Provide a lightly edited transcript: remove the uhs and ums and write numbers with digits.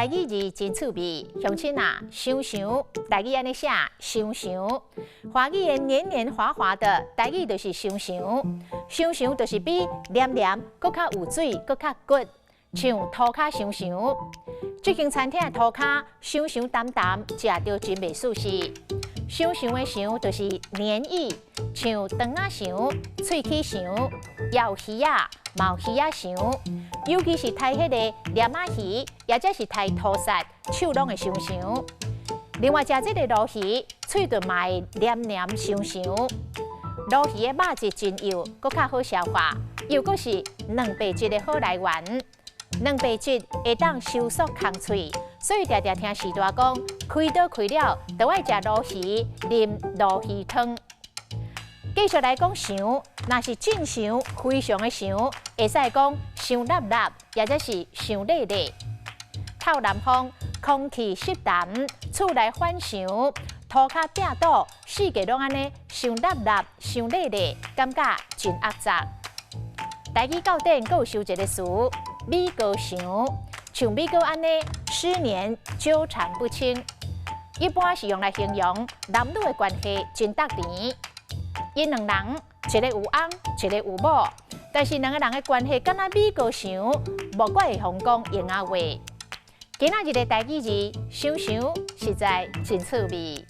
台语字真趣味，乡亲啊，想想，台语安尼写，想想。华语的黏黏滑滑的，台语就是想想。想想就是比黏黏搁较有水，搁较骨，像涂骹想想。这间餐厅的涂骹想想淡淡，食着真袂舒适。想想的想就是黏液，像肠仔想、喙齿想、腰鱼啊、毛鱼啊想。尤其是睇迄个黏仔鱼，也则是睇涂沙，手拢会想想。另外食这个鲈鱼，喙顿嘛会黏黏想想。鲈鱼的肉质真油，搁较好消化，又搁是蛋白质的好来源。蛋白质会当收缩空喙，所以常常听士大讲，开刀开了，就爱食鲈鱼，啉鲈鱼汤。继续来讲想，若是正想、非常的想，会使讲想辣辣，也则是想热热。透南风，空气湿淡，厝内反想，涂骹拼倒，四界拢安尼想辣辣、想热热，感觉真压杂。台语到顶阁有收一个词，米糕想，像米糕安尼失眠、纠缠不清，一般是用来形容男女的关系真搭甜。因两人，一个有翁，一个有某，但是两个人的关系敢若米糕想，无怪会互讲闲话。今仔日的台语字，想想实在真趣味。